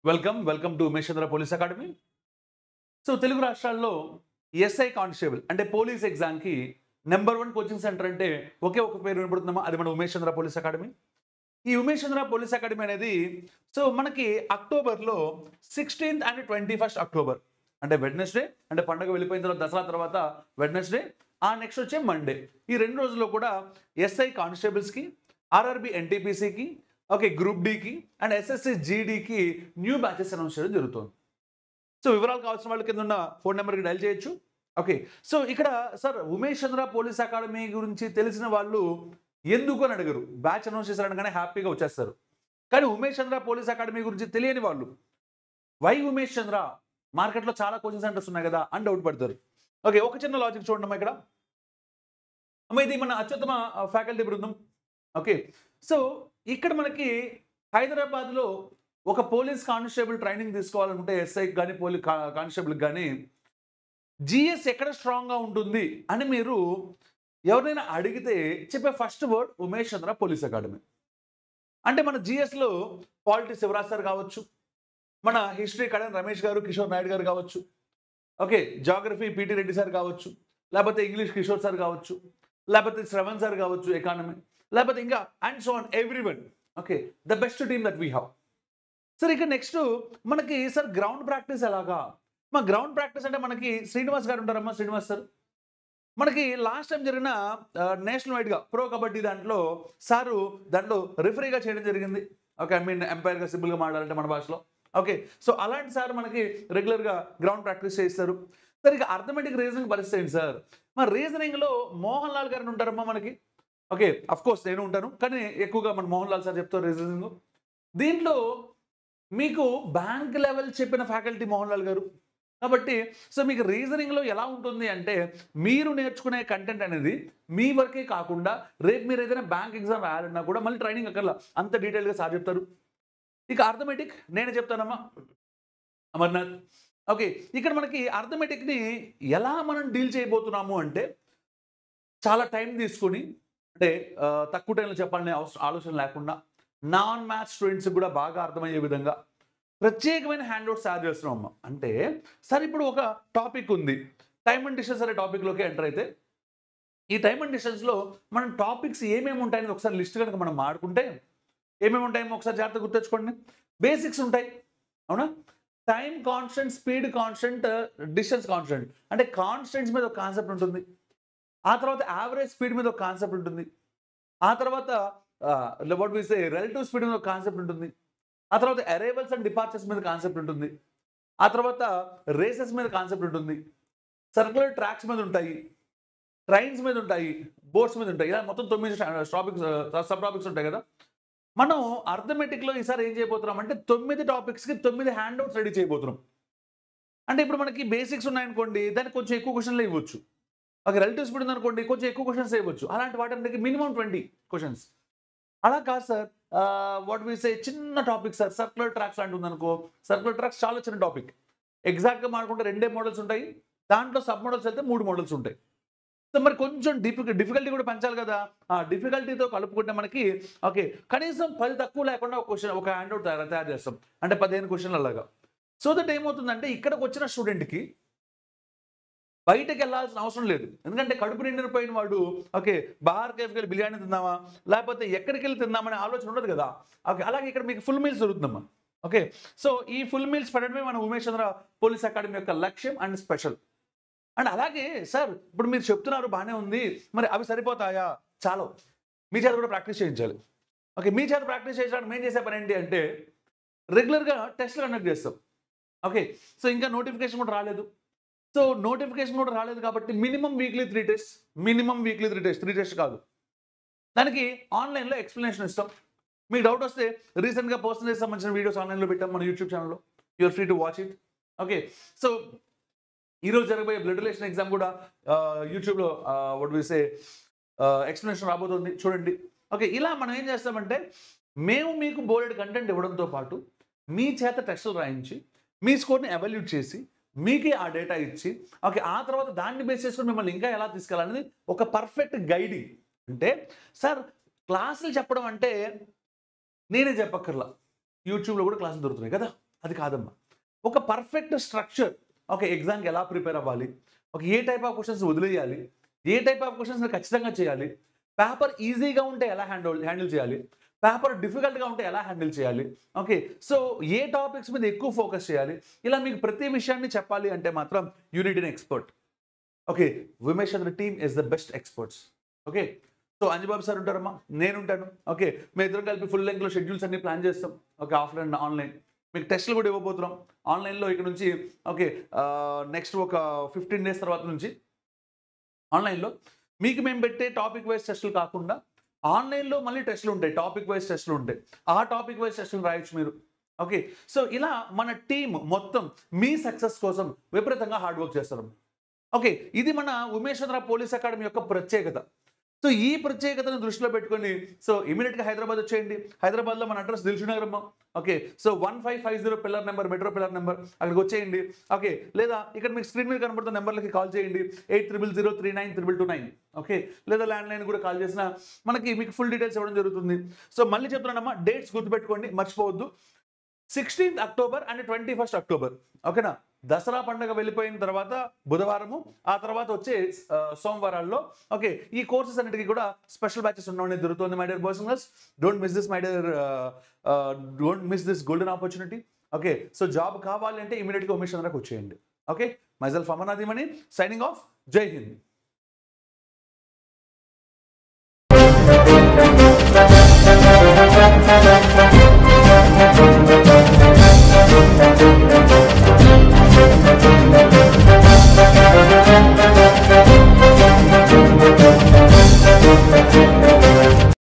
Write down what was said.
Welcome to Umesh Chandra police academy. So Telugu రాష్ట్రాల్లో SI constable అంటే police ఎగ్జామ్కి నెంబర్ 1 కోచింగ్ సెంటర్ అంటే ఒకే ఒక పేరు వినపడుతుందమ్మా, అది మన ఉమేష్ చంద్ర పోలీస్ అకాడమీ. ఈ ఉమేష్ చంద్ర పోలీస్ అకాడమీ అనేది సో మనకి అక్టోబర్లో 16th and 21st అక్టోబర్ అంటే వెడ్నెస్డే, అంటే పండుగ వెళ్ళిపోయిన తర్వాత దసరా తర్వాత వెడ్నెస్డే, ఆ నెక్స్ట్ వచ్చే మండే, ఈ 2 రోజుల్లో కూడా ఎస్ఐ కానిస్టేబుల్స్కి, ఆర్ఆర్బి ఎన్టీపీసీకి, ఓకే గ్రూప్ డికి అండ్ ఎస్ఎస్సి జీడీకి న్యూ బ్యాచెస్ అనౌన్స్ చేయడం జరుగుతుంది. సో వివరాలు కావాల్సిన వాళ్ళు కింద ఉన్న ఫోన్ నెంబర్కి డైల్ చేయొచ్చు. ఓకే, సో ఇక్కడ సార్ ఉమేష్ చంద్ర పోలీస్ అకాడమీ గురించి తెలిసిన వాళ్ళు ఎందుకు అని అడగరు, బ్యాచ్ అనౌన్స్ చేశారనగానే హ్యాపీగా వచ్చేస్తారు. కానీ ఉమేష్ చంద్ర పోలీస్ అకాడమీ గురించి తెలియని వాళ్ళు వై ఉమేష్ చంద్ర, మార్కెట్లో చాలా కోచింగ్ సెంటర్స్ ఉన్నాయి కదా అని డౌట్ పడతారు. ఓకే, ఒక చిన్న లాజిక్ చూడండి ఇక్కడ అమ్మ, ఇది మన అత్యుత్తమ ఫ్యాకల్టీ బృందం. ఓకే, సో ఇక్కడ మనకి హైదరాబాద్లో ఒక పోలీస్ కానిస్టేబుల్ ట్రైనింగ్ తీసుకోవాలనుకుంటే ఎస్ఐకి కానీ కానిస్టేబుల్కి కానీ జిఎస్ ఎక్కడ స్ట్రాంగ్గా ఉంటుంది అని మీరు ఎవరైనా అడిగితే చెప్పే ఫస్ట్ వర్డ్ ఉమేష్ చంద్ర పోలీస్ అకాడమీ. అంటే మన జిఎస్లో పాలిటీ శివరాజ్ సార్ కావచ్చు, మన హిస్టరీ కడన్ రమేష్ గారు, కిషోర్ నాయుడు గారు కావచ్చు, okay geography PT Reddy sir కావచ్చు, లేకపోతే ఇంగ్లీష్ కిషోర్ సార్ కావచ్చు, లేకపోతే శ్రవణ్ సార్ కావచ్చు ఎకానమీ, లేకపోతే ఇంకా and so on everyone. Okay, the best team that we have. Sir ఇక నెక్స్ట్ మనకి సార్ గ్రౌండ్ ప్రాక్టీస్ ఎలాగా? మా గ్రౌండ్ ప్రాక్టీస్ అంటే మనకి శ్రీనివాస్ గారు ఉంటారమ్మా, శ్రీనివాస్ సార్ మనకి లాస్ట్ టైం జరిగిన నేషనల్ వైడ్గా ప్రో కబడ్డీ దాంట్లో సారు దాంట్లో రిఫరీగా చేయడం జరిగింది. ఓకే, ఐ మీన్ ఎంపైర్గా సింపుల్గా మాట్లాడాలంటే మన భాషలో. ఓకే, సో అలాంటి సార్ మనకి రెగ్యులర్గా గ్రౌండ్ ప్రాక్టీస్ చేస్తారు. సార్ ఇక అర్థమెటిక్ రీజనింగ్ పరిస్థితి ఏంటి సార్? మన రీజనింగ్లో మోహన్ లాల్ గారిని ఉంటారమ్మా మనకి. ఓకే, అఫ్ కోర్స్ నేను ఉంటాను, కానీ ఎక్కువగా మన మోహన్ లాల్ సార్ చెప్తారు రీజనింగ్. దీంట్లో మీకు బ్యాంక్ లెవెల్ చెప్పిన ఫ్యాకల్టీ మోహన్ లాల్ గారు కాబట్టి సో మీకు రీజనింగ్లో ఎలా ఉంటుంది అంటే మీరు నేర్చుకునే కంటెంట్ అనేది మీ వరకే కాకుండా రేపు మీరు ఏదైనా బ్యాంక్ ఎగ్జామ్ రాయాలన్నా కూడా మళ్ళీ ట్రైనింగ్ అక్కర్లా, అంత డీటెయిల్గా సార్ చెప్తారు. ఇక అర్థమెటిక్ నేనే చెప్తానమ్మా, అమర్నాథ్. ఓకే, ఇక్కడ మనకి అర్థమెటిక్ని ఎలా మనం డీల్ చేయబోతున్నాము అంటే చాలా టైం తీసుకొని, అంటే తక్కువ టైంలో చెప్పాలనే ఆలోచన లేకుండా నాన్ మ్యాథ్స్ స్టూడెంట్స్కి కూడా బాగా అర్థమయ్యే విధంగా ప్రత్యేకమైన హ్యాండ్అవుట్స్ తయారు చేస్తున్నాం అమ్మ. అంటే సార్ ఇప్పుడు ఒక టాపిక్ ఉంది, టైమ్ అండ్ డిస్టెన్స్ అనే టాపిక్లోకి ఎంటర్ అయితే ఈ టైమ్ అండ్ డిస్టెన్స్లో మనం టాపిక్స్ ఏమేమి ఉంటాయని ఒకసారి లిస్ట్ కనుక మనం మాడుకుంటే ఏమేమి ఉంటాయేమో ఒకసారి జాగ్రత్తగా గుర్తుంచుకోండి. బేసిక్స్ ఉంటాయి, అవునా? Time constant, speed constant, distance constant, అంటే కాన్స్టెంట్స్ మీద ఒక కాన్సెప్ట్ ఉంటుంది. ఆ తర్వాత యావరేజ్ స్పీడ్ మీద ఒక కాన్సెప్ట్ ఉంటుంది. ఆ తర్వాత what we say relative speed మీద ఒక కాన్సెప్ట్ ఉంటుంది. ఆ తర్వాత అరైవల్స్ అండ్ డిపార్చర్స్ మీద కాన్సెప్ట్ ఉంటుంది. ఆ తర్వాత రేసెస్ మీద కాన్సెప్ట్ ఉంటుంది. సర్క్యులర్ ట్రాక్స్ మీద ఉంటాయి, ట్రైన్స్ మీద ఉంటాయి, బోట్స్ మీద ఉంటాయి. ఇలా మొత్తం 9 టాపిక్స్, సబ్ టాపిక్స్ ఉంటాయి కదా. మనం అర్థమెటిక్లో ఈసారి ఏం చేయబోతున్నాం అంటే 9 టాపిక్స్కి 9 హ్యాండ్అవుట్స్ రెడీ చేయబోతున్నాం. అంటే ఇప్పుడు మనకి బేసిక్స్ ఉన్నాయనుకోండి, దానికి కొంచెం ఎక్కువ క్వశ్చన్లు ఇవ్వచ్చు. ఒక రిలేటివ్ స్పీడ్ ఉందనుకోండి, కొంచెం ఎక్కువ క్వశ్చన్స్ ఇవ్వచ్చు. అలాంటి వాటి మినిమం 20 క్వశ్చన్స్. అలా కాదు సార్, వాట్ వి సే చిన్న టాపిక్ సార్, సర్క్యులర్ ట్రాక్స్ లాంటి ఉందనుకో, సర్క్యులర్ ట్రాక్స్ చాలా చిన్న టాపిక్. ఎగ్జాక్ట్గా మాట్లాడుకుంటే 2 మోడల్స్ ఉంటాయి, దాంట్లో సబ్ మోడల్స్ అయితే 3 మోడల్స్ ఉంటాయి. సో మరి కొంచెం డిఫికల్టీ కూడా పెంచాలి కదా. ఆ డిఫికల్టీతో కలుపుకుంటే మనకి ఓకే కనీసం 10 తక్కువ లేకుండా ఒక క్వశ్చన్, ఒక హ్యాండ్అవుట్ తయారు చేస్తాం, అంటే 15 క్వశ్చన్లు అలాగా. సో దట్ ఏమవుతుందంటే ఇక్కడికి వచ్చిన స్టూడెంట్కి బయటకు వెళ్ళాల్సిన అవసరం లేదు. ఎందుకంటే కడుపు నిండిపోయిన వాడు ఓకే బార్ కేఫ్కి వెళ్ళి బిర్యానీ తిందామా, లేకపోతే ఎక్కడికి వెళ్ళి తిందామనే ఆలోచన ఉండదు కదా. ఓకే, అలాగే ఇక్కడ మీకు ఫుల్ మీల్స్ దొరుకుతుందమ్మా. ఓకే, సో ఈ ఫుల్ మీల్స్ పెట్టడమే మన ఉమేష్ చంద్ర పోలీస్ అకాడమీ యొక్క లక్ష్యం అండ్ స్పెషల్. అండ్ అలాగే సార్ ఇప్పుడు మీరు చెప్తున్నారు బాగానే ఉంది, మరి అవి సరిపోతాయా? చాలు, మీ చేత కూడా ప్రాక్టీస్ చేయించాలి. ఓకే, మీ చేత ప్రాక్టీస్ చేయించడానికి మేము చేసే పని ఏంటి అంటే రెగ్యులర్గా టెస్ట్లు కండక్ట్ చేస్తాం. ఓకే, సో ఇంకా నోటిఫికేషన్ కూడా రాలేదు. సో నోటిఫికేషన్ కూడా రాలేదు కాబట్టి minimum weekly 3 test, minimum weekly 3 test, 3 test కాదు. దానికి ఆన్లైన్లో ఎక్స్ప్లెనేషన్ ఇస్తాం. మీకు డౌట్ వస్తే రీసెంట్గా పర్సనలైజ్ సంబంధించిన వీడియోస్ ఆన్లైన్లో పెట్టాం మన యూట్యూబ్ ఛానల్లో, you are free to watch it. Okay, so ఈరోజు జరగబోయే బ్లడ్ రిలేషన్ ఎగ్జామ్ కూడా యూట్యూబ్లో వాట్ వి సే ఎక్స్ప్లెనేషన్ రాబోతుంది, చూడండి. ఓకే, ఇలా మనం ఏం చేస్తామంటే మేము మీకు బోర్డెడ్ కంటెంట్ ఇవ్వడంతో పాటు మీ చేత టెస్టులు రాయించి మీ స్కోర్ని ఎవాల్యూట్ చేసి మీకే ఆ డేటా ఇచ్చి ఓకే ఆ తర్వాత దాన్ని బేస్ చేసుకొని మిమ్మల్ని ఇంకా ఎలా తీసుకెళ్ళాలనేది ఒక పర్ఫెక్ట్ గైడింగ్. అంటే సార్ క్లాసులు చెప్పడం అంటే నేనే చెప్పక్కర్లా, యూట్యూబ్లో కూడా క్లాసులు దొరుకుతున్నాయి కదా. అది కాదమ్మా. ఒక పర్ఫెక్ట్ స్ట్రక్చర్, ఓకే, ఎగ్జామ్కి ఎలా ప్రిపేర్ అవ్వాలి, ఒక ఏ టైప్ ఆఫ్ క్వశ్చన్స్ వదిలేయాలి, ఏ టైప్ ఆఫ్ క్వశ్చన్స్ ఖచ్చితంగా చేయాలి, పేపర్ ఈజీగా ఉంటే ఎలా హ్యాండిల్ చేయాలి, పేపర్ డిఫికల్ట్గా ఉంటే ఎలా హ్యాండిల్ చేయాలి, ఓకే, సో ఏ టాపిక్స్ మీద ఎక్కువ ఫోకస్ చేయాలి, ఇలా మీకు ప్రతి విషయాన్ని చెప్పాలి అంటే మాత్రం you need an expert. Okay, Umesh Chandra team is the best experts. Okay, so Anjababu sir ఉంటారమ్మా, నేను ఉంటాను. ఓకే, మేము ఇద్దరం కలిపి ఫుల్ లెంగ్త్లో షెడ్యూల్స్ అన్ని ప్లాన్ చేస్తాం. ఓకే, ఆఫ్లైన్ ఆన్లైన్ మీకు టెస్ట్లు కూడా ఇవ్వబోతున్నాం ఆన్లైన్లో ఇక్కడ నుంచి. ఓకే, నెక్స్ట్ ఒక 15 days తర్వాత నుంచి ఆన్లైన్లో మీకు మేము పెట్టే టాపిక్ వైజ్ టెస్టులు కాకుండా ఆన్లైన్లో మళ్ళీ టెస్టులు ఉంటాయి, టాపిక్ వైజ్ టెస్టులు ఉంటాయి. ఆ టాపిక్ వైజ్ టెస్టులు రాయొచ్చు మీరు. ఓకే, సో ఇలా మన టీం మొత్తం మీ సక్సెస్ కోసం విపరీతంగా హార్డ్ వర్క్ చేస్తారు. ఓకే, ఇది మన ఉమేష్ చంద్ర పోలీస్ అకాడమీ యొక్క ప్రత్యేకత. సో ఈ ప్రత్యేకతను దృష్టిలో పెట్టుకొని సో ఇమీడియట్గా హైదరాబాద్ వచ్చేయండి. హైదరాబాద్లో మన అడ్రస్ దిల్సుఖ్నగర్ అమ్మ. Okay, so 1550 pillar number, metro pillar number, అక్కడికి వచ్చేయండి. ఓకే, లేదా ఇక్కడ మీకు స్క్రీన్ మీద కనబడుతున్న నెంబర్లకి కాల్ చేయండి, 8000392229. ఓకే, లేదా ల్యాండ్లైన్ కూడా కాల్ చేసినా మనకి మీకు ఫుల్ డీటెయిల్స్ ఇవ్వడం జరుగుతుంది. సో మళ్ళీ చెప్తున్నానమ్మా, డేట్స్ గుర్తుపెట్టుకోండి, మర్చిపోవద్దు. 16th October and 21st October. ఓకేనా, దసరా పండుగ వెళ్ళిపోయిన తర్వాత బుధవారము, ఆ తర్వాత వచ్చే సోమవారాల్లో ఓకే ఈ కోర్సెస్ అన్నిటికీ కూడా స్పెషల్ బ్యాచెస్ ఉండడం జరుగుతుంది. My dear boys and girls, don't miss this, my dear, don't miss this golden opportunity. Okay, so job కావాలి అంటే ఇమీడియట్గా ఉమేష్ చంద్రకు వచ్చేయండి. ఓకే, మైసెల్ఫ్ అమర్నాథ్ మణి సైనింగ్ ఆఫ్. జై హింద్.